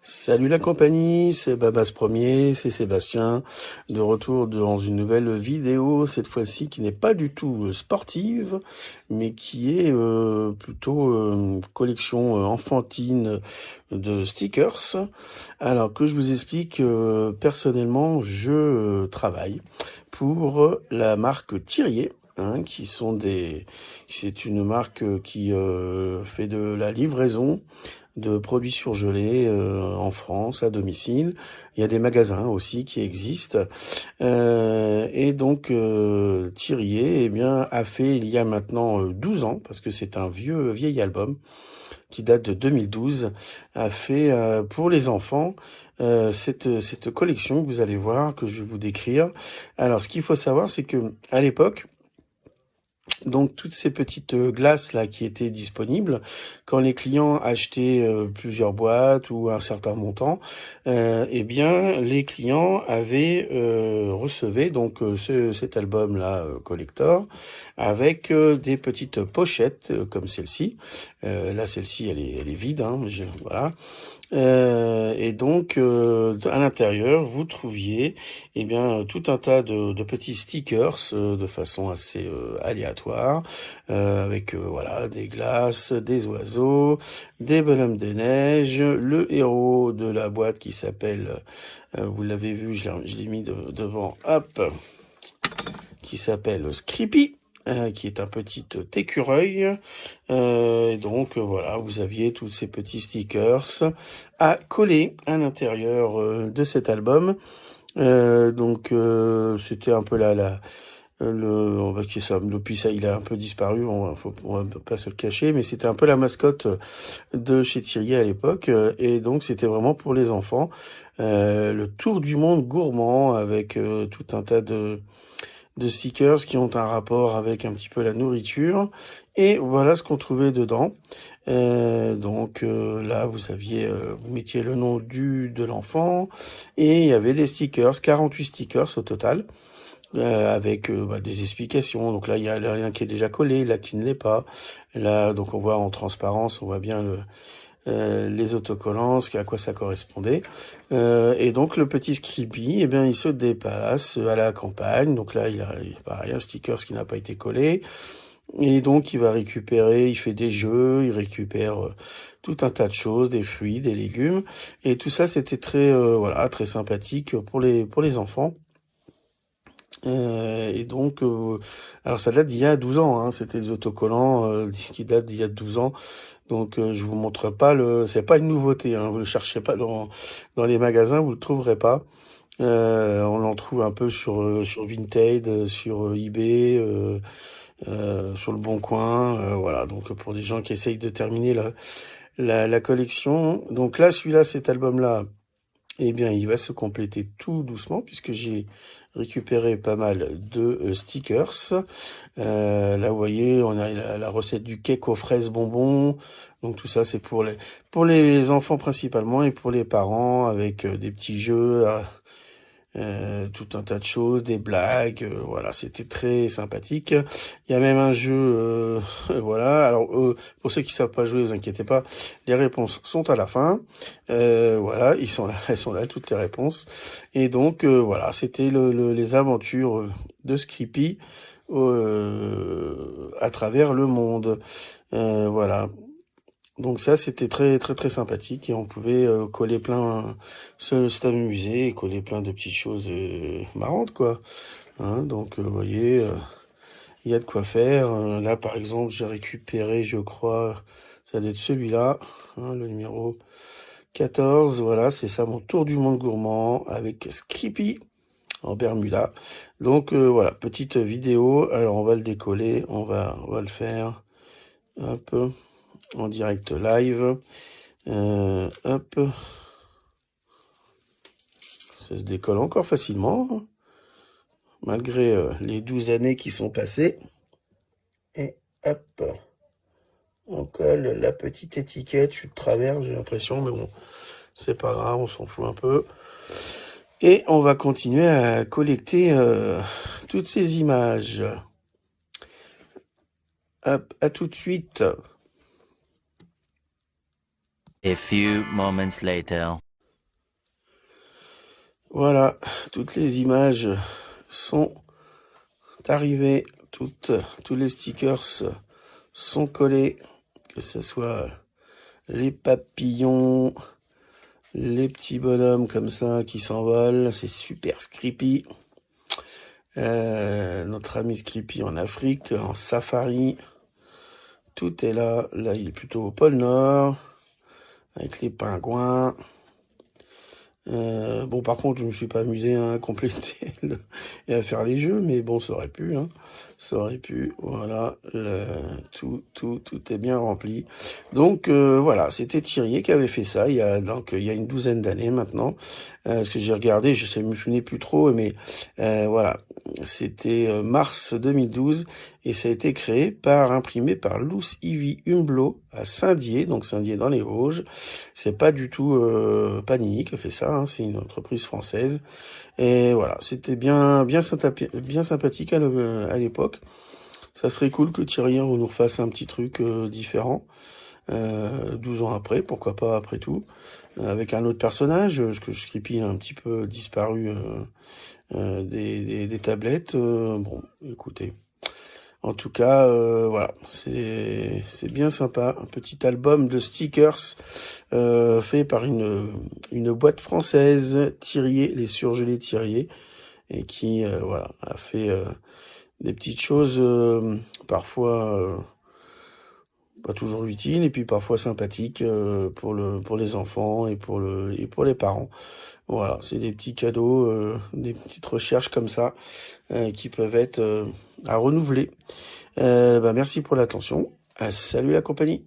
Salut la compagnie, c'est Babas Premier, c'est Sébastien, de retour dans une nouvelle vidéo, cette fois-ci qui n'est pas du tout sportive, mais qui est plutôt collection enfantine de stickers. Alors que je vous explique, personnellement, je travaille pour la marque Thirier. Hein, c'est une marque qui fait de la livraison de produits surgelés en France à domicile. Il y a des magasins aussi qui existent. Et donc Thirier, eh bien, a fait il y a maintenant 12 ans, parce que c'est un vieil album qui date de 2012, a fait pour les enfants cette collection que vous allez voir, que je vais vous décrire. Alors, ce qu'il faut savoir, c'est que à l'époque, donc toutes ces petites glaces là qui étaient disponibles, quand les clients achetaient plusieurs boîtes ou un certain montant, eh bien les clients avaient recevaient donc cet album là collector avec des petites pochettes comme celle-ci. Là celle-ci elle est vide, hein, voilà. Et donc, à l'intérieur, vous trouviez eh bien, tout un tas de petits stickers de façon assez aléatoire, avec voilà des glaces, des oiseaux, des bonhommes de neige, le héros de la boîte qui s'appelle, vous l'avez vu, je l'ai mis devant, hop, qui s'appelle Scrippy. Qui est un petit écureuil. Donc voilà, vous aviez tous ces petits stickers à coller à l'intérieur de cet album. Donc c'était un peu on va dire ça. Depuis ça, il a un peu disparu. On va pas se le cacher, mais c'était un peu la mascotte de chez Thirier à l'époque. Et donc c'était vraiment pour les enfants. Le tour du monde gourmand avec tout un tas de stickers qui ont un rapport avec un petit peu la nourriture. Et voilà ce qu'on trouvait dedans. Donc là, vous mettiez le nom de l'enfant et il y avait des stickers, 48 stickers au total, avec des explications. Donc là, il y a rien qui est déjà collé, là qui ne l'est pas. Là, donc on voit en transparence, on voit bien les autocollants, à quoi ça correspondait. Et donc le petit Scrippy, eh bien, il se déplace à la campagne. Donc là, il a pareil, un sticker qui n'a pas été collé. Et donc il va récupérer, il fait des jeux, il récupère tout un tas de choses, des fruits, des légumes. Et tout ça, c'était très sympathique pour les enfants. Et donc, alors ça date d'il y a 12 ans, hein, c'était des autocollants qui datent d'il y a 12 ans. Donc je vous montre pas c'est pas une nouveauté, hein, vous le cherchez pas dans les magasins, vous le trouverez pas. On en trouve un peu sur Vinted, sur eBay, sur le Bon Coin, voilà. Donc pour des gens qui essayent de terminer la collection. Donc là, cet album-là, eh bien, il va se compléter tout doucement puisque j'ai récupéré pas mal de stickers. Là, vous voyez, on a la recette du cake aux fraises bonbons. Donc tout ça, c'est pour les enfants principalement et pour les parents avec des petits jeux, tout un tas de choses, des blagues. Voilà, c'était très sympathique. Il y a même un jeu, voilà. Alors pour ceux qui savent pas jouer, vous inquiétez pas, les réponses sont à la fin. Voilà, elles sont là toutes les réponses. Et donc voilà, c'était les aventures de Scrippy à travers le monde. Voilà. Donc ça, c'était très très très sympathique et on pouvait coller s'amuser et coller plein de petites choses marrantes quoi. Hein, donc vous voyez, il y a de quoi faire. Là par exemple, j'ai récupéré, je crois, ça doit être celui-là, hein, le numéro 14. Voilà, c'est ça, mon tour du monde gourmand avec Scrippy en Bermuda. Donc voilà, petite vidéo. Alors on va le décoller, on va le faire. Hop, en direct live. Hop, ça se décolle encore facilement, malgré les 12 années qui sont passées. Et hop, on colle la petite étiquette. Je suis de travers, j'ai l'impression, mais bon, c'est pas grave, on s'en fout un peu. Et on va continuer à collecter toutes ces images. Hop, à tout de suite. A few moments later. Voilà, toutes les images sont arrivées, tous les stickers sont collés, que ce soit les papillons, les petits bonhommes comme ça qui s'envolent, c'est super Scrippy. Notre ami Scrippy en Afrique, en safari. Tout est là. Là, il est plutôt au pôle Nord, avec les pingouins. Bon, par contre, je me suis pas amusé à compléter et à faire les jeux, mais bon, ça aurait pu, hein. Ça aurait pu, voilà, tout est bien rempli. Donc, voilà, c'était Thierry qui avait fait ça, il y a une douzaine d'années maintenant. Ce que j'ai regardé, je me souvenais plus trop, mais voilà, c'était mars 2012, et ça a été imprimé par Luce Ivy Humblo à Saint-Dié, donc Saint-Dié dans les Vosges. C'est pas du tout Panini qui a fait ça, hein, c'est une entreprise française. Et voilà, c'était bien sympathique à l'époque. Ça serait cool que Thierry nous refasse un petit truc différent. 12 ans après, pourquoi pas après tout, avec un autre personnage, parce que Scrippy a un petit peu disparu des tablettes. Bon, écoutez. En tout cas, voilà, c'est bien sympa. Un petit album de stickers fait par une boîte française, Thirier, les surgelés Thirier, et qui voilà, a fait des petites choses parfois pas toujours utiles et puis parfois sympathiques pour les enfants et pour les parents. Voilà, c'est des petits cadeaux, des petites recherches comme ça qui peuvent être à renouveler. Merci pour l'attention. Salut la compagnie.